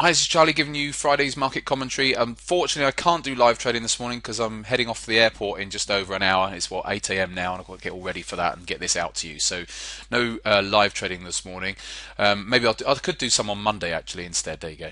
Hi, this is Charlie giving you Friday's market commentary. Unfortunately, I can't do live trading this morning because I'm heading off to the airport in just over an hour. It's 8 a.m. now, and I've got to get all ready for that and get this out to you. So, no live trading this morning. Maybe I could do some on Monday actually instead. There you go.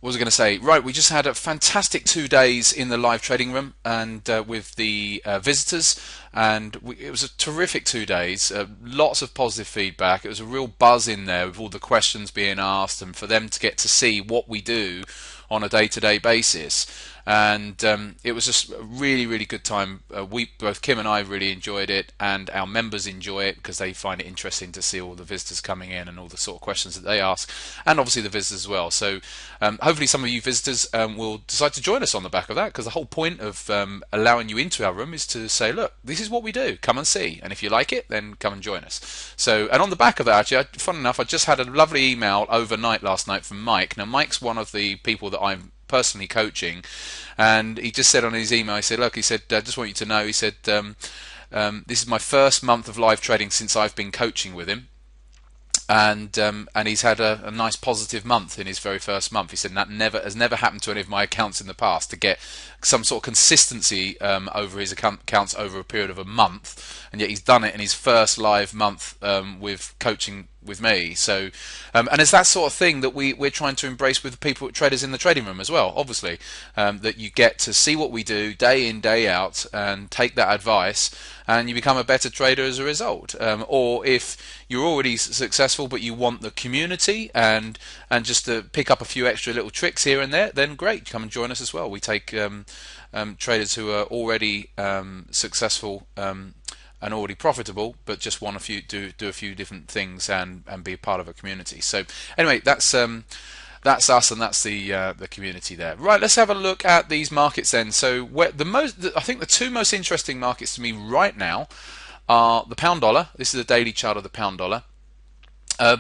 What was I going to say? Right, we just had a fantastic 2 days in the live trading room and with the visitors, and it was a terrific 2 days. Lots of positive feedback. It was a real buzz in there with all the questions being asked, and for them to get to see what we do on a day-to-day basis. And it was just a really, really good time. Both Kim and I really enjoyed it, and our members enjoy it because they find it interesting to see all the visitors coming in and all the sort of questions that they ask, and obviously the visitors as well. So hopefully some of you visitors will decide to join us on the back of that, because the whole point of allowing you into our room is to say, look, this is what we do. Come and see, and if you like it, then come and join us. So, and on the back of that, actually, fun enough, I just had a lovely email overnight last night from Mike. Now, Mike's one of the people that I'm personally coaching, and he just said on his email, he said, look, he said, I just want you to know, he said, this is my first month of live trading since I've been coaching with him, and he's had a nice positive month in his very first month. He said that has never happened to any of my accounts in the past, to get some sort of consistency over his accounts over a period of a month, and yet he's done it in his first live month with coaching with me. So and it's that sort of thing that we're trying to embrace with the people, traders in the trading room as well, obviously, that you get to see what we do day in, day out, and take that advice, and you become a better trader as a result. Or if you're already successful but you want the community and just to pick up a few extra little tricks here and there, then great, come and join us as well. We take traders who are already successful and already profitable, but just want do a few different things and be a part of a community. So anyway, that's us, and that's the community there. Right, let's have a look at these markets then. So I think the two most interesting markets to me right now are the pound dollar. This is a daily chart of the pound dollar.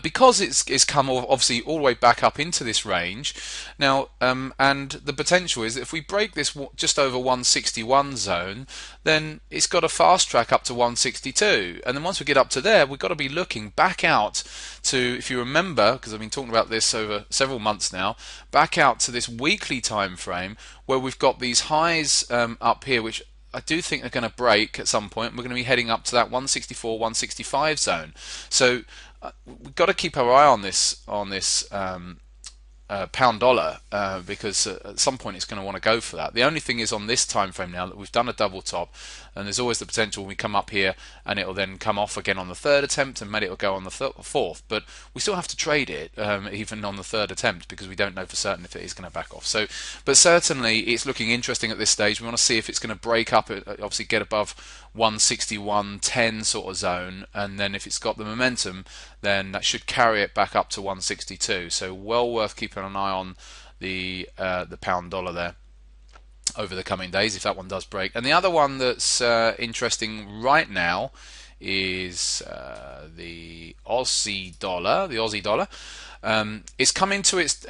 Because it's come obviously all the way back up into this range now, and the potential is that if we break this just over 161 zone, then it's got a fast track up to 162, and then once we get up to there, we've got to be looking back out to, if you remember, because I've been talking about this over several months now, back out to this weekly time frame where we've got these highs up here, which I do think are going to break at some point. We're going to be heading up to that 164, 165 zone. So we've got to keep our eye on this pound dollar, because at some point it's going to want to go for that. The only thing is on this time frame now that we've done a double top, and there's always the potential when we come up here and it'll then come off again on the third attempt, and maybe it'll go on the fourth, but we still have to trade it even on the third attempt, because we don't know for certain if it is going to back off. So, but certainly it's looking interesting at this stage. We want to see if it's going to break up, obviously get above 161.10 sort of zone, and then if it's got the momentum, then that should carry it back up to 162. So well worth keeping an eye on the pound dollar there over the coming days if that one does break. And the other one that's interesting right now is the Aussie dollar. The Aussie dollar it's coming to its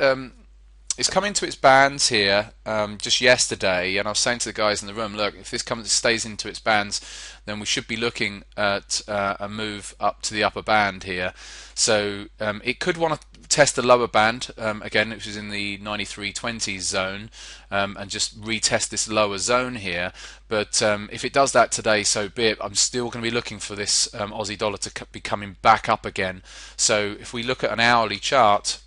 bands here just yesterday, and I was saying to the guys in the room, look, if this stays into its bands, then we should be looking at a move up to the upper band here. So it could want to test the lower band again, which is in the 93.20 zone, and just retest this lower zone here. But if it does that today, so be it. I'm still going to be looking for this Aussie dollar to be coming back up again. So if we look at an hourly chart,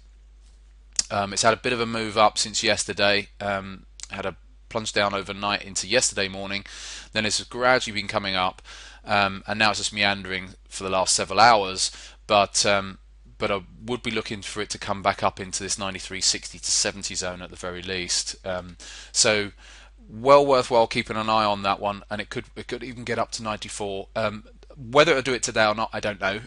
it's had a bit of a move up since yesterday, had a plunge down overnight into yesterday morning, then it's gradually been coming up, and now it's just meandering for the last several hours, but I would be looking for it to come back up into this 93.60 to 70 zone at the very least. So well worthwhile keeping an eye on that one, and it could even get up to 94. Whether it'll do it today or not, I don't know.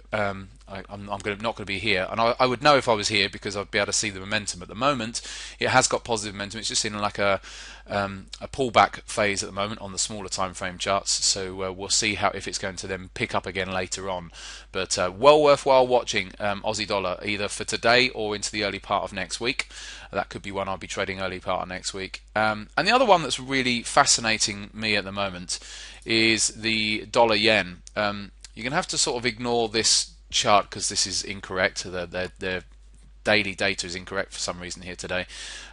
I'm not going to be here, and I would know if I was here because I'd be able to see the momentum. At the moment, it has got positive momentum. It's just in like a pullback phase at the moment on the smaller time frame charts. So we'll see if it's going to then pick up again later on. But well worthwhile watching Aussie dollar either for today or into the early part of next week. That could be one I'll be trading early part of next week. And the other one that's really fascinating me at the moment is the dollar yen. You're going to have to sort of ignore this chart because this is incorrect. They're daily data is incorrect for some reason here today.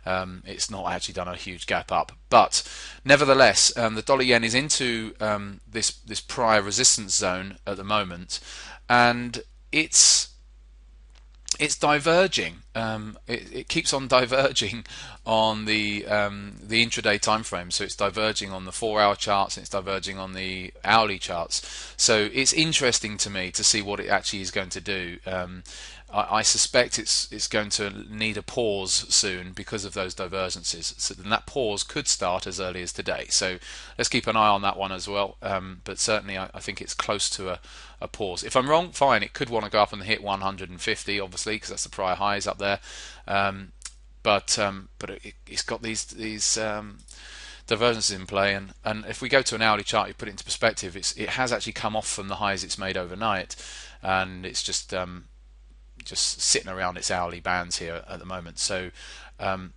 It's not actually done a huge gap up, but nevertheless, the dollar yen is into this prior resistance zone at the moment, and it's diverging. It keeps on diverging on the intraday time frame. So it's diverging on the 4-hour charts, and it's diverging on the hourly charts. So it's interesting to me to see what it actually is going to do. I suspect it's going to need a pause soon because of those divergences. So then that pause could start as early as today. So let's keep an eye on that one as well. But certainly I think it's close to a pause. If I'm wrong, fine. It could want to go up and hit 150, obviously, because that's the prior highs up there. But it's got these divergences in play, and if we go to an hourly chart, you put it into perspective, it has actually come off from the highs it's made overnight, and it's just sitting around its hourly bands here at the moment. So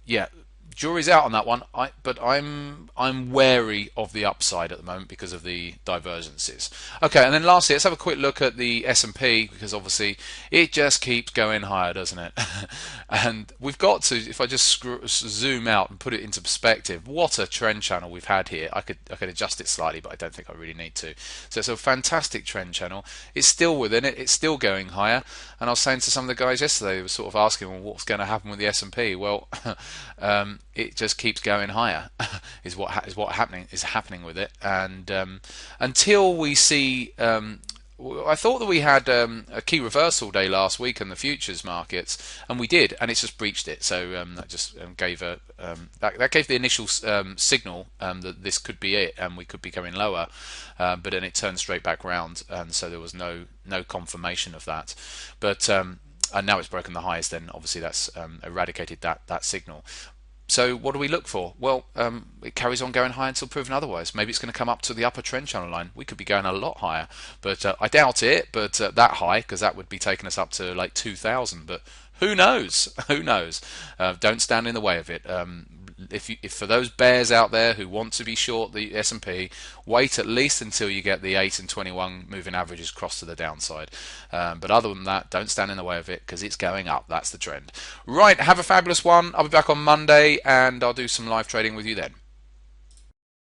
yeah, jury's out on that one. But I'm wary of the upside at the moment because of the divergences. Okay, and then lastly, let's have a quick look at the S&P, because obviously it just keeps going higher, doesn't it? And we've got to, if I just zoom out and put it into perspective, what a trend channel we've had here. I could adjust it slightly, but I don't think I really need to. So it's a fantastic trend channel. It's still within it. It's still going higher. And I was saying to some of the guys yesterday, they were sort of asking, well, what's going to happen with the S&P? Well, it just keeps going higher is happening with it, and until we see I thought that we had a key reversal day last week in the futures markets, and we did, and it's just breached it. So that just gave that gave the initial signal that this could be it, and we could be going lower, but then it turned straight back round, and so there was no confirmation of that. But and now it's broken the highs. Then obviously that's eradicated that signal. So what do we look for? Well, it carries on going high until proven otherwise. Maybe it's going to come up to the upper trend channel line. We could be going a lot higher, but I doubt it. But that high, because that would be taking us up to like 2,000. But who knows? Who knows? Don't stand in the way of it. If for those bears out there who want to be short the S&P, wait at least until you get the 8 and 21 moving averages cross to the downside. But other than that, don't stand in the way of it, because it's going up. That's the trend. Right, have a fabulous one. I'll be back on Monday, and I'll do some live trading with you then.